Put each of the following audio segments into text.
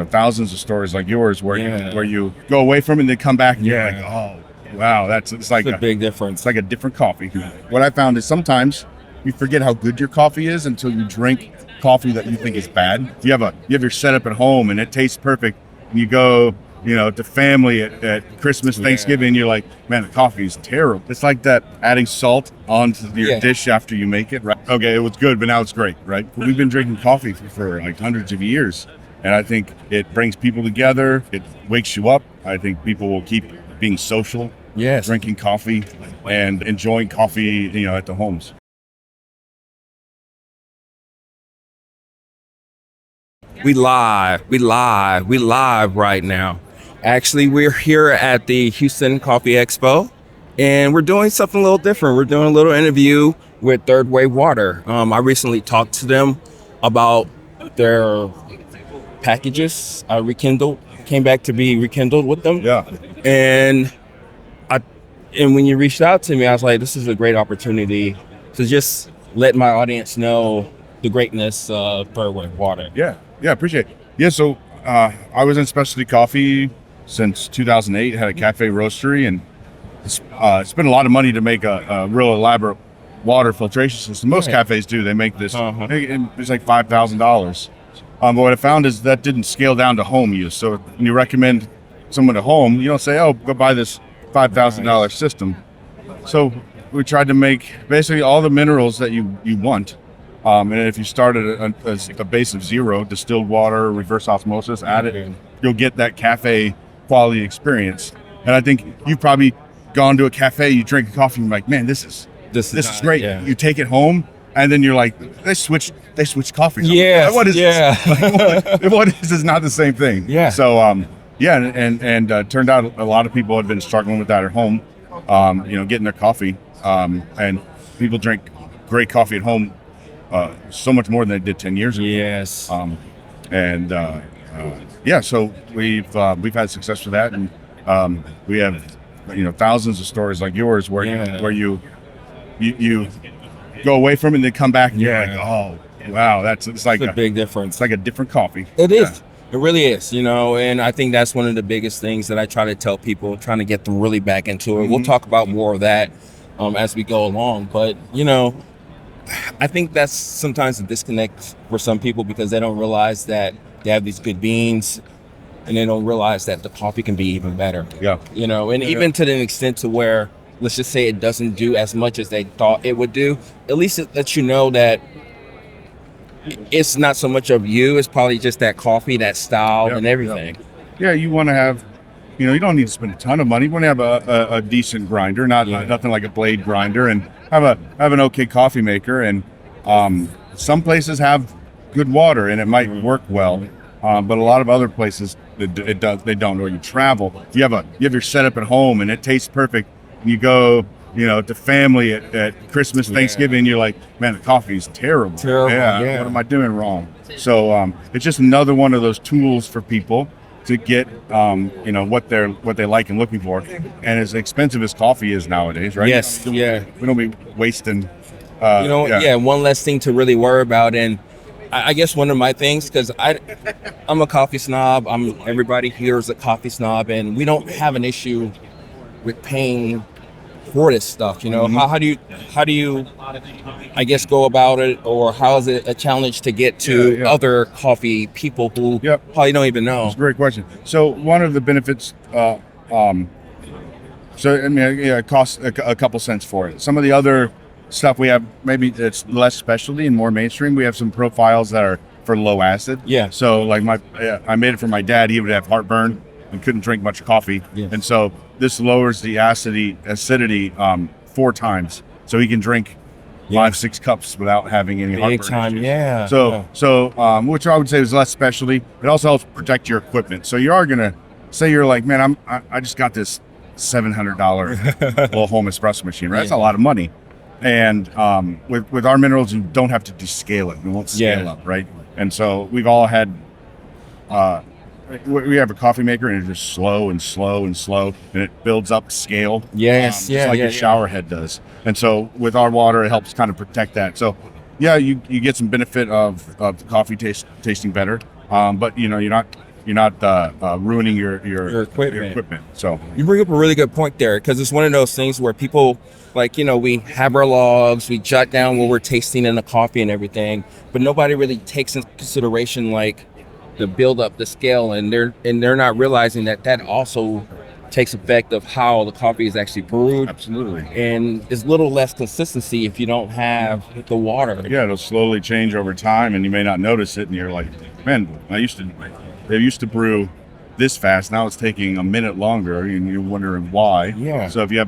thousands of stories like yours where you go away from it and then come back and you're like, oh wow, it's like a big difference. It's like a different coffee. What I found is sometimes you forget how good your coffee is until you drink coffee that you think is bad. You have your setup at home and it tastes perfect, and you go to family at Christmas, Thanksgiving, and you're like, man, the coffee is terrible. It's like that adding salt onto your dish after you make it, right? Okay, it was good, but now it's great, right? We've been drinking coffee for like hundreds of years, and I think it brings people together. It wakes you up. I think people will keep being social, drinking coffee and enjoying coffee, at the homes. We live right now. Actually, we're here at the Houston Coffee Expo, and we're doing something a little different. We're doing a little interview with Third Wave Water. I recently talked to them about their packages, came back to be rekindled with them. Yeah. And when you reached out to me, I was like, this is a great opportunity to just let my audience know the greatness of Third Wave Water. Yeah, appreciate it. Yeah, so I was in specialty coffee since 2008, had a cafe roastery, and spent a lot of money to make a real elaborate water filtration system. Most cafes do. They make this, it's like $5,000. But what I found is that didn't scale down to home use. So when you recommend someone at home, you don't say, oh, go buy this $5,000 system. So we tried to make basically all the minerals that you want. And if you start at a base of 0, distilled water, reverse osmosis, add it, you'll get that cafe quality experience. And I think you've probably gone to a cafe, you drink a coffee, and you're like, man, this is great. Yeah. You take it home, and then you're like, they switch coffee. Yeah. What is this? What is this? Not the same thing. Yeah. So and turned out a lot of people had been struggling with that at home, getting their coffee. And people drink great coffee at home so much more than they did 10 years ago. Yes. So we've had success with that, and we have thousands of stories like yours where you go away from it and then come back and you're like, oh wow, it's like a big difference. It's like a different coffee. It is. It really is, and I think that's one of the biggest things that I try to tell people, trying to get them really back into it. We'll talk about more of that as we go along, but I think that's sometimes a disconnect for some people because they don't realize that they have these good beans and they don't realize that the coffee can be even better. Yeah. Even to the extent to where, let's just say it doesn't do as much as they thought it would do, at least it lets you know that it's not so much of you, it's probably just that coffee, that style and everything. Yeah, you want to have, you don't need to spend a ton of money. You want to have a decent grinder, nothing like a blade grinder, and have an okay coffee maker. And some places have good water and it might work well, but a lot of other places they don't. Or you travel, you have your setup at home and it tastes perfect. And you go, to family at Christmas, Thanksgiving, and you're like, man, the coffee is terrible. Yeah. What am I doing wrong? So it's just another one of those tools for people to get what they like and looking for. And as expensive as coffee is nowadays, right? Yes. Yeah. We don't be wasting. One less thing to really worry about. And I guess one of my things, because I'm a coffee snob. Everybody here is a coffee snob, and we don't have an issue with paying for this stuff. How do you I guess go about it, or how is it a challenge to get to other coffee people who probably don't even know? That's a great question. So one of the benefits, it costs a couple cents for it. Some of the other stuff we have, maybe it's less specialty and more mainstream. We have some profiles that are for low acid. Yeah. So like I made it for my dad. He would have heartburn and couldn't drink much coffee. Yeah. And so this lowers the acidity 4 times. So he can drink 5-6 cups without having any heartburn. So which I would say is less specialty. It also helps protect your equipment. So you are gonna say you're like, man, I just got this $700 little home espresso machine, right? That's a lot of money. And with our minerals, you don't have to descale it. We won't scale up, right? And so we've all had. We have a coffee maker, and it's just slow, and it builds up scale. Yes, just like a shower head does. And so with our water, it helps kind of protect that. So, you get some benefit of the coffee tasting better, but you're not ruining your equipment. So You bring up a really good point there, because it's one of those things where people, like, we have our logs, we jot down what we're tasting in the coffee and everything, but nobody really takes into consideration like the build up, the scale, and they're not realizing that also takes effect of how the coffee is actually brewed. absolutely. And there's a little less consistency if you don't have the water. Yeah, it'll slowly change over time, and you may not notice it. And you're like, man, they used to brew this fast. Now it's taking a minute longer, and you're wondering why. Yeah. So if you're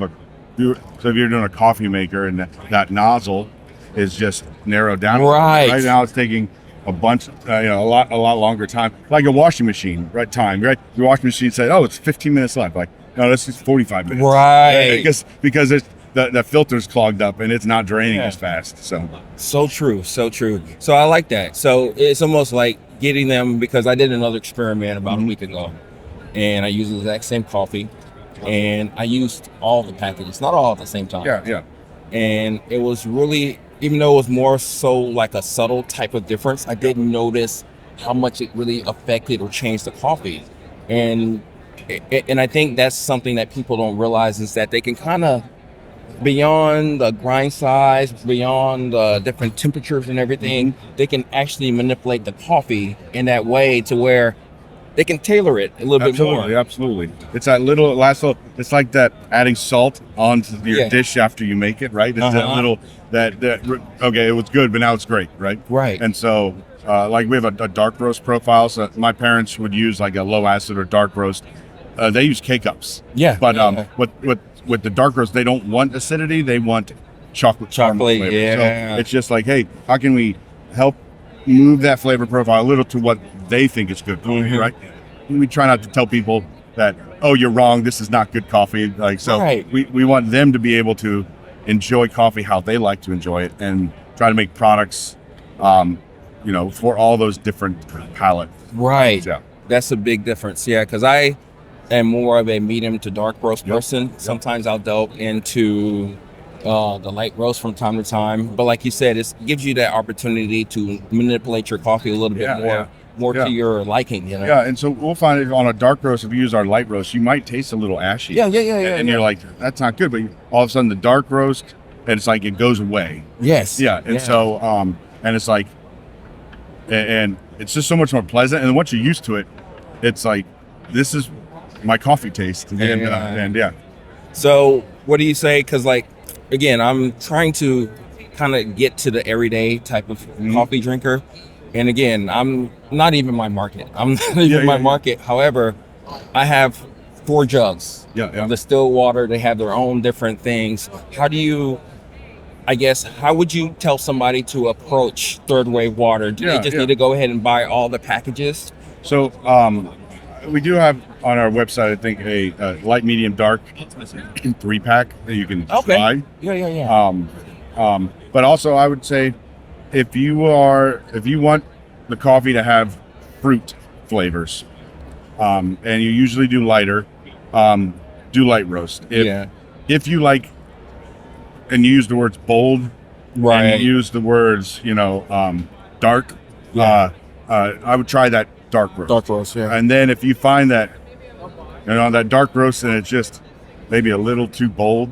doing a coffee maker and that nozzle is just narrowed down, Right now it's taking a bunch, a lot longer time. Like a washing machine, right? Your washing machine said, "Oh, it's 15 minutes left." Like, no, this is 45 minutes. Right. Because it's the filter's clogged up and it's not draining as fast. So true. So I like that. So it's almost like getting them, because I did another experiment about a week ago, and I used the exact same coffee, and I used all the packages, not all at the same time. Yeah. And it was really, even though it was more so like a subtle type of difference, I didn't notice how much it really affected or changed the coffee. And I think that's something that people don't realize, is that they can kind of, beyond the grind size, beyond the different temperatures and everything, they can actually manipulate the coffee in that way to where they can tailor it a little bit more. Absolutely. It's that it's like that adding salt onto your dish after you make it, right? It's that little, okay, it was good, but now it's great, right? Right. And so, like, we have a dark roast profile. So my parents would use like a low acid or dark roast. They use K-cups. Yeah. But with the dark roast, they don't want acidity. They want chocolate flavor. Yeah. So it's just like, hey, how can we help move that flavor profile a little to what they think is good coffee, right? We try not to tell people that, oh, you're wrong, this is not good coffee. Like, so we want them to be able to enjoy coffee how they like to enjoy it, and try to make products, for all those different palates. Right. Yeah. That's a big difference. Yeah, because I am more of a medium to dark roast person. Sometimes I'll delve into the light roast from time to time, but like you said, it gives you that opportunity to manipulate your coffee a little bit more to your liking. Yeah, and so we'll find it on a dark roast. If you use our light roast, you might taste a little ashy. Yeah. And you're like, that's not good. But all of a sudden, the dark roast, and it's like it goes away. Yes. Yeah, and so and it's like, and it's just so much more pleasant. And once you're used to it, it's like, this is my coffee taste. And yeah. So what do you say? Because, like, again, I'm trying to kind of get to the everyday type of coffee drinker. And again, I'm not even my market. Market. However, I have 4 jugs. Yeah. The still water, they have their own different things. How would you tell somebody to approach third wave water? Do they just need to go ahead and buy all the packages? So we do have on our website, I think, a light, medium, dark 3-pack that you can buy. Yeah. But also, I would say, if you want the coffee to have fruit flavors, and you usually do lighter, do light roast. If you like, and you use the words bold, right, and you use the words, dark, I would try that dark roast. Dark roast, yeah. And then if you find that, that dark roast and it's just maybe a little too bold,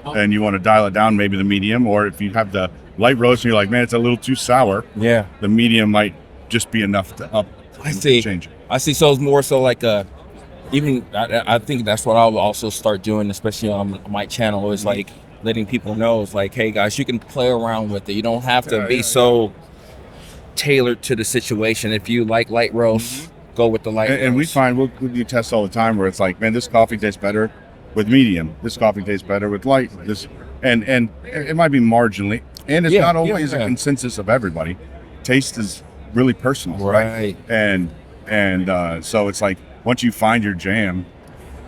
and you want to dial it down, maybe the medium, or if you have the light roast and you're like, man, it's a little too sour, the medium might just be enough to change it. I see. So it's more so like I think that's what I'll also start doing, especially on my channel, is like letting people know, it's like, hey guys, you can play around with it. You don't have to be so tailored to the situation. If you like light roast, go with the light roast. And we find we'll do tests all the time where it's like, man, this coffee tastes better with medium. This coffee tastes better with light. And it might be marginally, and it's not always a consensus of everybody. Taste is really personal, right? And so it's like, once you find your jam,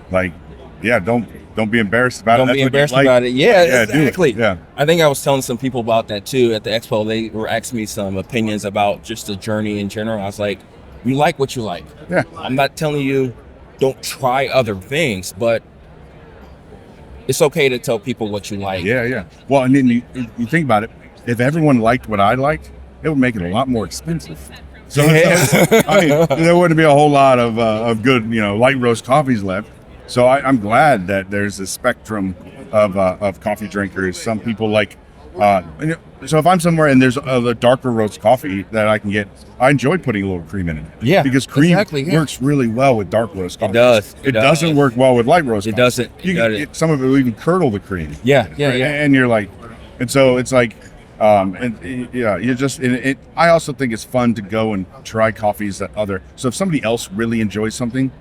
like, don't be embarrassed about it. Don't be embarrassed about it. Yeah, exactly. Yeah. I think I was telling some people about that too at the Expo. They were asking me some opinions about just the journey in general. I was like, you like what you like. Yeah. I'm not telling you don't try other things, but it's okay to tell people what you like. Yeah. Well, and then you think about it. If everyone liked what I liked, it would make it a lot more expensive. So I mean, there wouldn't be a whole lot of good, light roast coffees left. So I'm glad that there's a spectrum of coffee drinkers. Some people like, so if I'm somewhere and there's a darker roast coffee that I can get, I enjoy putting a little cream in it. Yeah, because cream exactly, yeah. works really well with dark roast coffee. It does. It doesn't work well with light roast. It coffee. doesn't. Some of it will even curdle the cream. Yeah. And you're like, and so it's like, you just. I also think it's fun to go and try coffees that other. So if somebody else really enjoys something,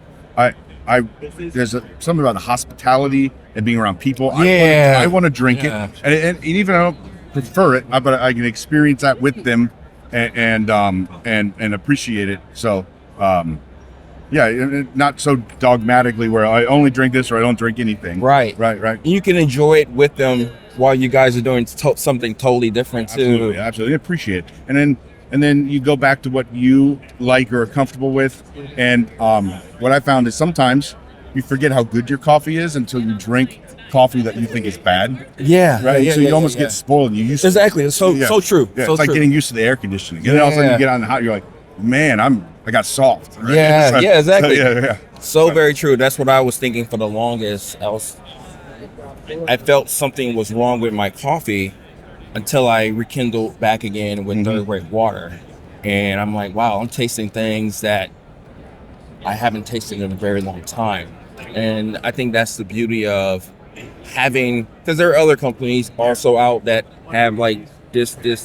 there's something about the hospitality and being around people. I want to drink it, and even I don't prefer it, but I can experience that with them and appreciate it. So, not so dogmatically where I only drink this or I don't drink anything. Right. You can enjoy it with them while you guys are doing something totally different too. Absolutely, appreciate it, and then you go back to what you like or are comfortable with. And what I found is sometimes you forget how good your coffee is until you drink coffee that you think is bad. Yeah. Right. So you almost get spoiled. You used exactly. It's so true. Yeah, so it's like true. getting used to the air conditioning. And then all of a sudden you get on the hot. You're like, man, I got soft. Right? Yeah. Exactly. So, So very true. That's what I was thinking for the longest. I felt something was wrong with my coffee until I rekindled back again with third wave water. And I'm like, wow, I'm tasting things that I haven't tasted in a very long time. And I think that's the beauty of having, because there are other companies also out that have like this, this.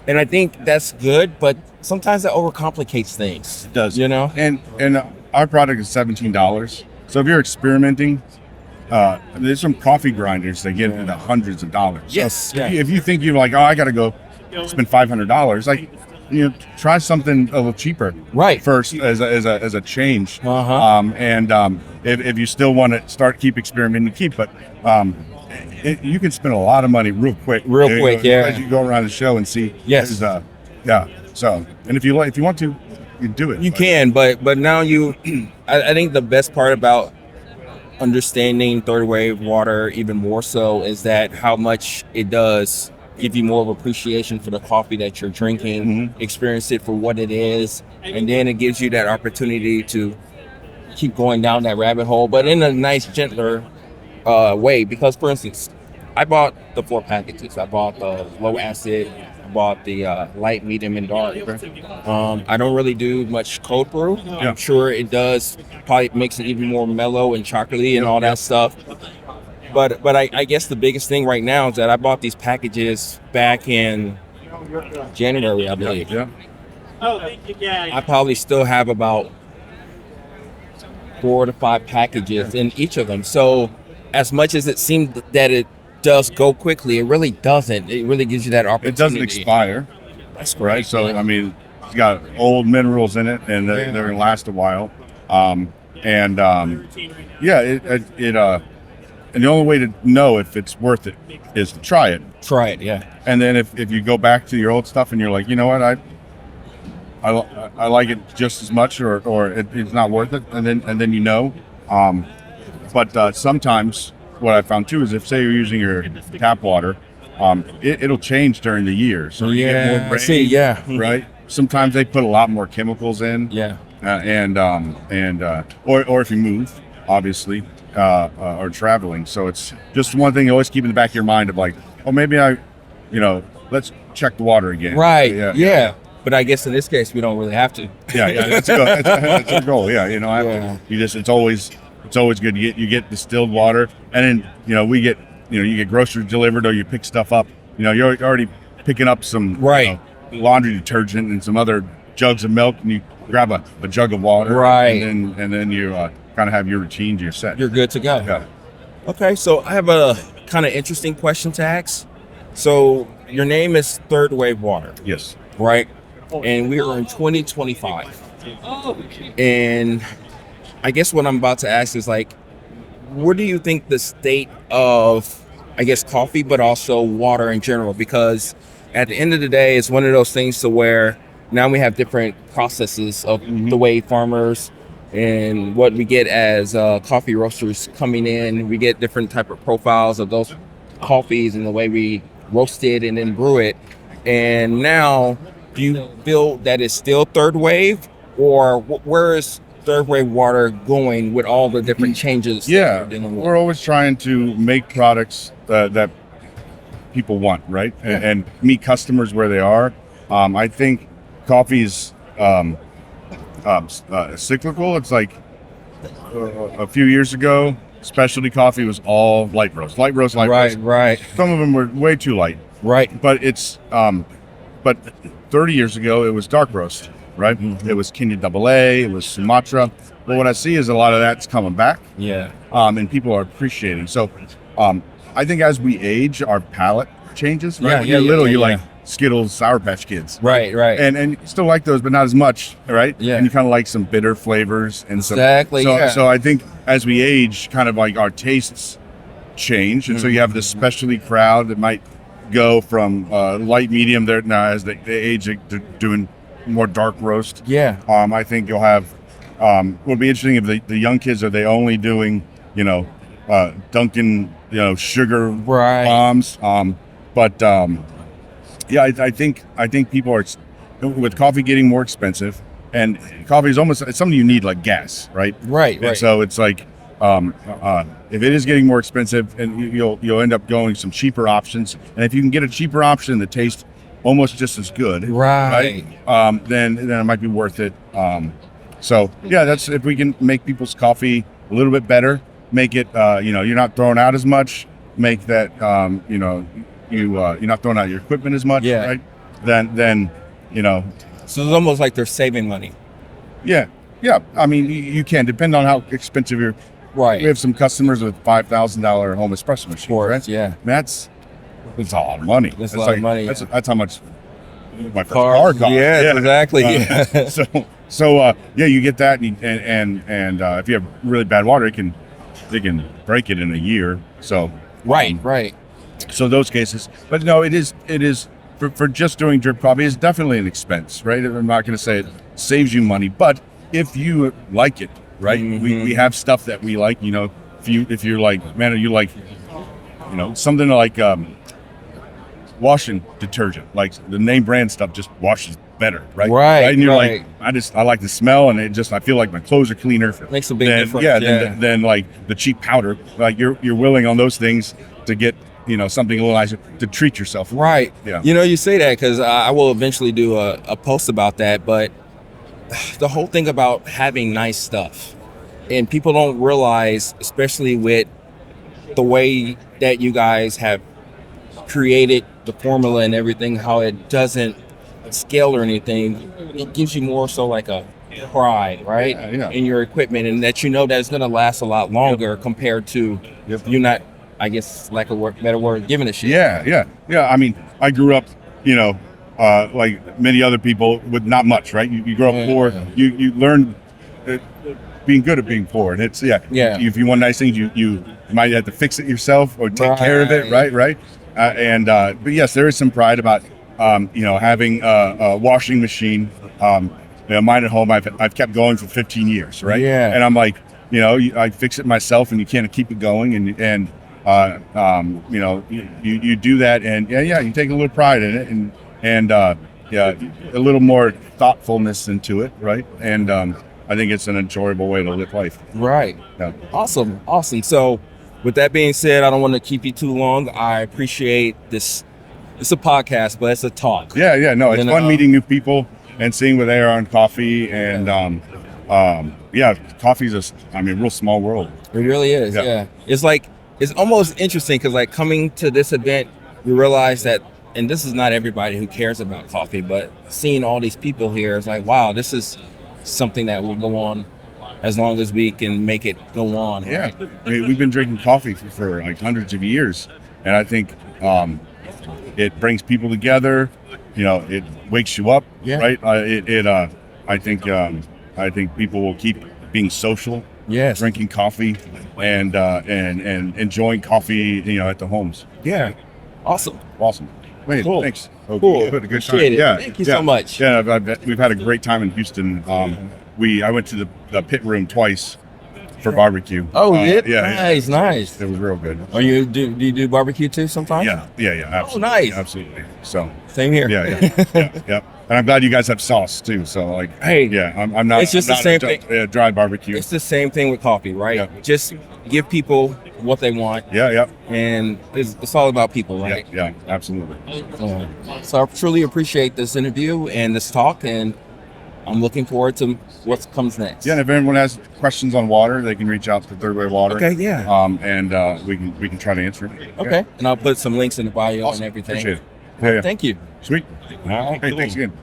And I think that's good, but sometimes that overcomplicates things. It does. And our product is $17. So if you're experimenting, there's some coffee grinders that get into hundreds of dollars. Yes. So if you think you're like, I got to go spend $500, like, try something a little cheaper. Right. First as a change. Uh-huh. If you still want to keep experimenting, but you can spend a lot of money real quick. As you go around the show and see. Yes. So, and if you want to, you do it. You can, but now I think the best part about understanding third wave water even more so is that how much it does give you more of appreciation for the coffee that you're drinking, experience it for what it is, and then it gives you that opportunity to keep going down that rabbit hole, but in a nice, gentler way. Because, for instance, I bought the 4 packages. I bought the low acid, I bought the light, medium, and dark. I don't really do much cold brew. I'm sure it does probably makes it even more mellow and chocolatey and all that stuff. But I guess the biggest thing right now is that I bought these packages back in January, I believe. Yeah. I probably still have about 4 to 5 packages in each of them. So as much as it seemed that it does go quickly, it really doesn't. It really gives you that opportunity. It doesn't expire. That's right. So I mean, it's got old minerals in it, and they're going to last a while. And the only way to know if it's worth it is to try it. Try it, yeah. And then if you go back to your old stuff and you're like, you know what, I like it just as much, or it's not worth it, and then But sometimes what I found too is if, say, you're using your tap water, it'll change during the year. So you get more rain, right? Sometimes they put a lot more chemicals in. Yeah. Or if you move, obviously, or traveling. So it's just one thing you always keep in the back of your mind of like, oh, maybe let's check the water again. Right. Yeah. But I guess in this case, we don't really have to. That's a goal. It's always good. You get distilled water, and then you get groceries delivered, or you pick stuff up. You're already picking up some laundry detergent and some other jugs of milk, and you grab a jug of water, right? And then you kind of have your routine. You're set. You're good to go. Yeah. Okay, so I have a kind of interesting question to ask. So your name is Third Wave Water. Yes. Right. And we are in 2025. And I guess what I'm about to ask is like, what do you think the state of, I guess, coffee, but also water in general? Because at the end of the day, it's one of those things to where now we have different processes of the way farmers and what we get as coffee roasters coming in. We get different type of profiles of those coffees and the way we roast it and then brew it. And now do you feel that it's still third wave, or where is third wave water going with all the different changes? Yeah, we're always trying to make products that people want, right? And meet customers where they are. I think coffee is cyclical. It's like a few years ago, specialty coffee was all light roast. Right. Some of them were way too light. Right. But but 30 years ago, it was dark roast, right? Mm-hmm. It was Kenya Double A, it was Sumatra. But what I see is a lot of that's coming back. Yeah. And people are appreciating. So I think as we age, our palate changes, right? When you're little, you like Skittles, Sour Patch Kids. Right. And you still like those, but not as much, right? Yeah. And you kind of like some bitter flavors. And Exactly, So I think as we age, kind of like our tastes change. And so you have this specialty crowd that might go from light, medium there now as they age, they're doing more dark roast. Yeah. I think you'll have, would be interesting if the young kids, are they only doing, Dunkin', sugar bombs. Yeah, I think people are, with coffee getting more expensive, and coffee is almost, it's something you need like gas, right? Right. So it's like, if it is getting more expensive, and you'll end up going some cheaper options, and if you can get a cheaper option that tastes almost just as good, Right. then it might be worth it. So yeah, that's, if we can make people's coffee a little bit better, make it, you're not throwing out as much, make that, you're not throwing out your equipment as much, right? Then. So it's almost like they're saving money. Yeah. I mean, you can, depend on how expensive your. Right. We have some customers with $5,000 home espresso machines, right? Yeah. That's a lot of money. That's a lot of money. That's how much my first car cost. Yeah, exactly. So you get that, and if you have really bad water, they can break it in a year. So Right. So those cases, but no, it is for just doing drip coffee is definitely an expense, right? I'm not going to say it saves you money, but if you like it, right? We have stuff that we like, if you're like, man, you like, something like washing detergent, like the name brand stuff just washes better, right? Right. And you're like, I like the smell, and I feel like my clothes are cleaner. Makes a big difference. Then like the cheap powder, like you're willing on those things to get, something a little nicer to treat yourself. Right. Yeah. You say that because I will eventually do a post about that, but the whole thing about having nice stuff, and people don't realize, especially with the way that you guys have created the formula and everything, how it doesn't scale or anything, it gives you more so like a pride, right? In your equipment, and that that it's going to last a lot longer compared to you're not, I guess, lack of better word, giving a shit. Yeah. I mean, I grew up, like many other people, with not much, right? You grow up poor. You learn being good at being poor, and it's if you want nice things, you might have to fix it yourself or take care of it, right? But yes, there is some pride about having a washing machine. Mine at home, I've kept going for 15 years, right? Yeah. And I'm like, I fix it myself, and you can't keep it going, and you do that, and you take a little pride in it, and a little more thoughtfulness into it, right? And I think it's an enjoyable way to live life. Right. Yeah. Awesome. So with that being said, I don't want to keep you too long. I appreciate this. It's a podcast, but it's a talk. Yeah. No, it's fun meeting new people and seeing where they are on coffee, and coffee's a real small world. It really is. Yeah. It's almost interesting because, like, coming to this event, you realize that, and this is not everybody who cares about coffee, but seeing all these people here is like, wow, this is something that will go on as long as we can make it go on. Yeah. Right? I mean, we've been drinking coffee for like hundreds of years, and I think it brings people together. It wakes you up, right? I think people will keep being social. Yes. Drinking coffee and enjoying coffee, at the homes. Yeah. Awesome. Wait, cool. Thanks. Cool. Good, a good time. Appreciate it. Thank you so much. Yeah, we've had a great time in Houston. I went to the pit room twice for barbecue. Oh, yeah. Nice. It was real good. Do you do barbecue too sometimes? Yeah. Absolutely. Oh, nice. Absolutely. So same here. Yeah. And I'm glad you guys have sauce too. So like, Hey, yeah, I'm not. it's just I'm the not same a thing. dry barbecue. It's the same thing with coffee, right? Yeah. Just give people what they want, Yeah. and it's all about people, right? Yeah. Absolutely. So I truly appreciate this interview and this talk, and I'm looking forward to what comes next. Yeah. And if anyone has questions on water, they can reach out to Third Way Water. Okay, yeah. And we can try to answer it. Okay. Yeah. And I'll put some links in the bio Awesome. and everything. Appreciate it. Yeah. Thank you. Sweet. All right. Hey, cool. thanks again.